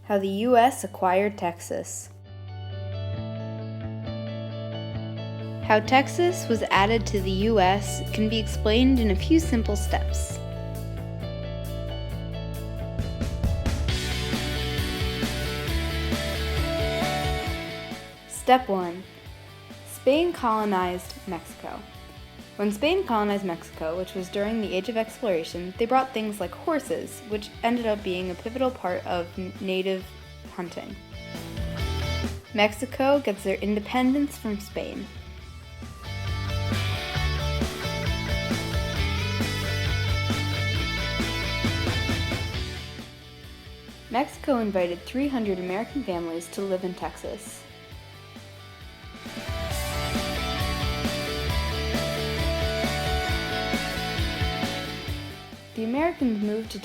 How the U.S. acquired Texas. How Texas was added to the U.S. can be explained in a few simple steps. Step 1. Spain colonized Mexico. When Spain colonized Mexico, which was during the Age of Exploration, they brought things like horses, which ended up being a pivotal part of native hunting. Mexico gets their independence from Spain. Mexico invited 300 American families to live in Texas. The Americans moved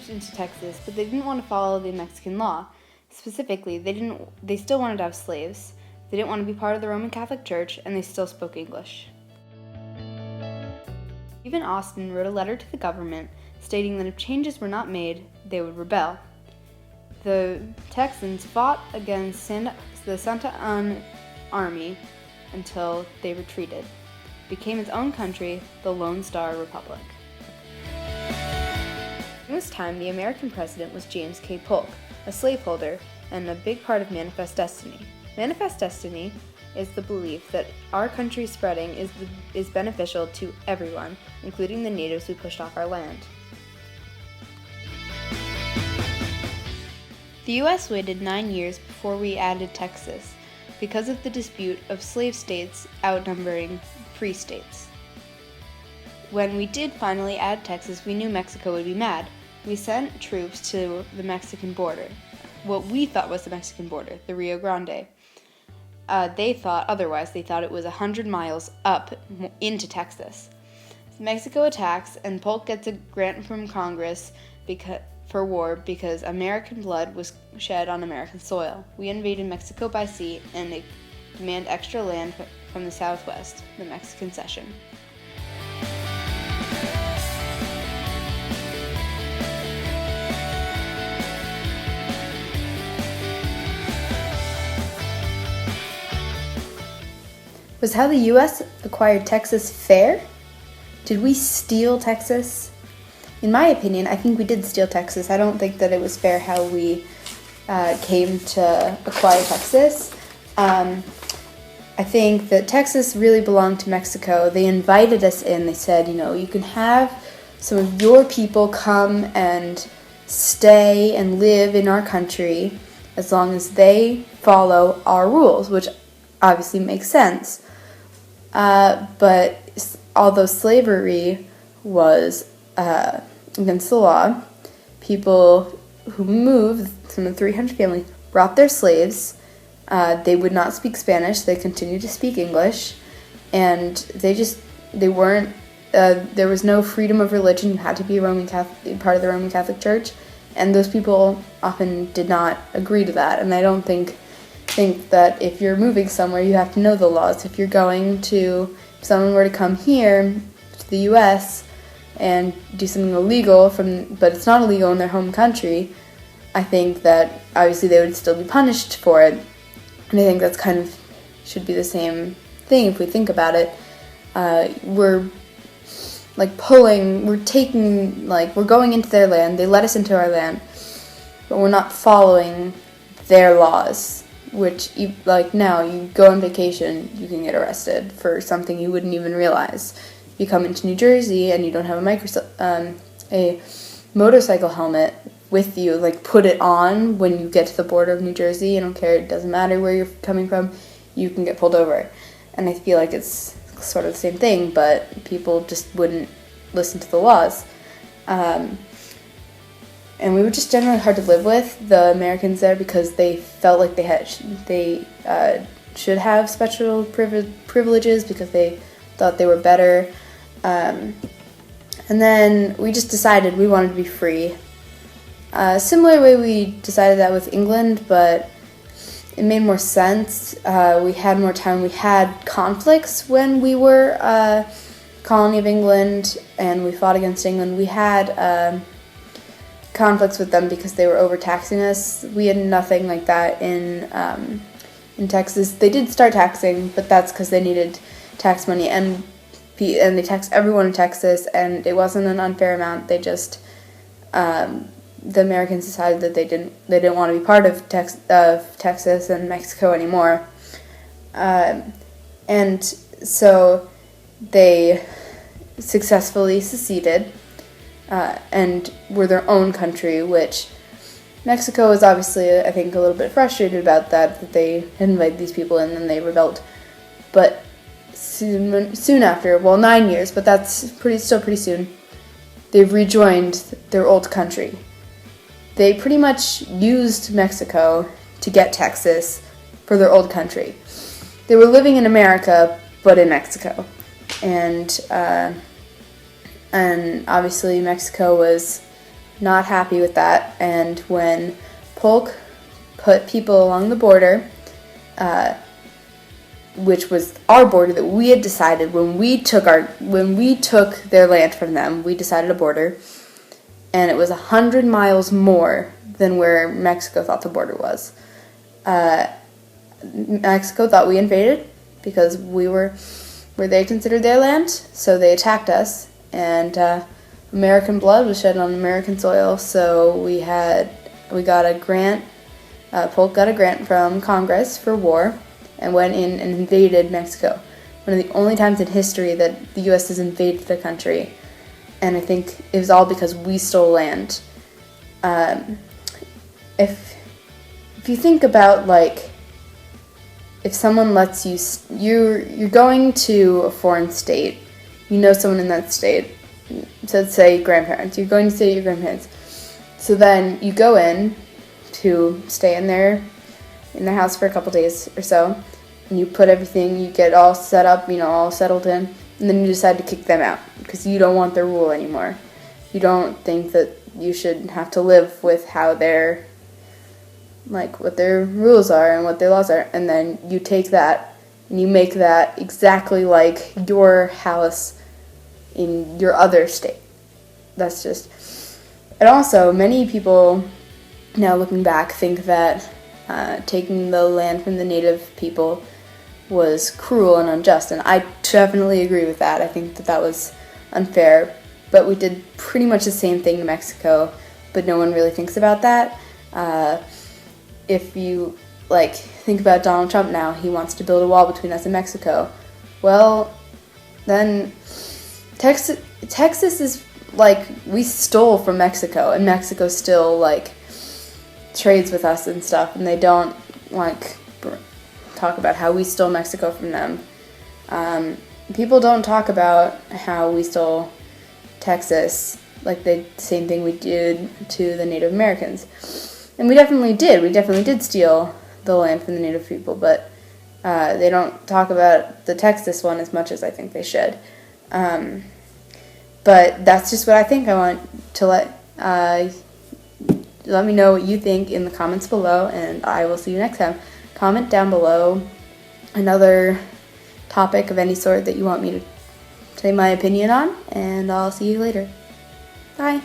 into Texas, but they didn't want to follow the Mexican law. Specifically, they still wanted to have slaves. They didn't want to be part of the Roman Catholic Church, and they still spoke English. Stephen Austin wrote a letter to the government stating that if changes were not made, they would rebel. The Texans fought against the Santa Anna Army until they retreated. It became its own country, the Lone Star Republic. During this time, the American president was James K. Polk, a slaveholder and a big part of Manifest Destiny. Manifest Destiny is the belief that our country's spreading is beneficial to everyone, including the natives we pushed off our land. The U.S. waited 9 years before we added Texas because of the dispute of slave states outnumbering free states. When we did finally add Texas, we knew Mexico would be mad. We sent troops to the Mexican border, what we thought was the Mexican border, the Rio Grande. They thought otherwise. They thought it was 100 miles up into Texas. Mexico attacks, and Polk gets a grant from Congress for war because American blood was shed on American soil. We invaded Mexico by sea and demand extra land from the Southwest, the Mexican Cession. Was how the U.S. acquired Texas fair? Did we steal Texas? In my opinion, I think we did steal Texas. I don't think that it was fair how we came to acquire Texas. I think that Texas really belonged to Mexico. They invited us in. They said, you can have some of your people come and stay and live in our country as long as they follow our rules, which obviously makes sense. But although slavery was against the law, people who moved, some of the 300 families, brought their slaves. They would not speak Spanish. They continued to speak English. And they weren't, there was no freedom of religion. You had to be part of the Roman Catholic Church. And those people often did not agree to that. And I don't think that if you're moving somewhere, you have to know the laws. If someone were to come here to the U.S. and do something illegal but it's not illegal in their home country, I think that obviously they would still be punished for it. And I think that's should be the same thing if we think about it. We're going into their land, they let us into our land, but we're not following their laws. Which, now, you go on vacation, you can get arrested for something you wouldn't even realize. You come into New Jersey and you don't have a motorcycle helmet with you, put it on when you get to the border of New Jersey. I don't care, it doesn't matter where you're coming from, you can get pulled over. And I feel like it's sort of the same thing, but people just wouldn't listen to the laws. And we were just generally hard to live with, the Americans there, because they felt like they should have special privileges because they thought they were better. And then we just decided we wanted to be free. Similar way we decided that with England, but it made more sense. We had more time. We had conflicts when we were a colony of England and we fought against England. We had conflicts with them because they were overtaxing us. We had nothing like that in Texas. They did start taxing, but that's because they needed tax money, and they taxed everyone in Texas, and it wasn't an unfair amount. They just the Americans decided that they didn't want to be part of Texas and Mexico anymore, and so they successfully seceded and were their own country, which Mexico was obviously, I think, a little bit frustrated about that they had invited these people in and they rebelled. But soon after, 9 years, but that's still pretty soon, they've rejoined their old country. They pretty much used Mexico to get Texas for their old country. They were living in America, but in Mexico. And obviously Mexico was not happy with that, and when Polk put people along the border, which was our border that we had decided when we took their land from them, we decided a border, and it was 100 miles more than where Mexico thought the border was. Mexico thought we invaded because we were where they considered their land, so they attacked us, and American blood was shed on American soil, so we got a grant, Polk got a grant from Congress for war, and went in and invaded Mexico. One of the only times in history that the U.S. has invaded a country, and I think it was all because we stole land. If you think about, like, if someone lets you, you're going to a foreign state, you know someone in that state, so let's say grandparents, you're going to stay at your grandparents, so then you go in to stay in their house for a couple days or so, and you put everything, you get all set up, all settled in, and then you decide to kick them out because you don't want their rule anymore. You don't think that you should have to live with how their, like, what their rules are and what their laws are, and then you take that and you make that exactly like your house in your other state. That's just... And also, many people, now looking back, think that taking the land from the native people was cruel and unjust, and I definitely agree with that. I think that was unfair, but we did pretty much the same thing to Mexico, but no one really thinks about that. If you, think about Donald Trump now, he wants to build a wall between us and Mexico. Well, then Texas is, we stole from Mexico, and Mexico still, trades with us and stuff, and they don't, talk about how we stole Mexico from them. People don't talk about how we stole Texas, like the same thing we did to the Native Americans. And we definitely did. We definitely did steal the land from the Native people, but they don't talk about the Texas one as much as I think they should. But that's just what I think. I want to let me know what you think in the comments below, and I will see you next time. Comment down below another topic of any sort that you want me to say my opinion on, and I'll see you later. Bye.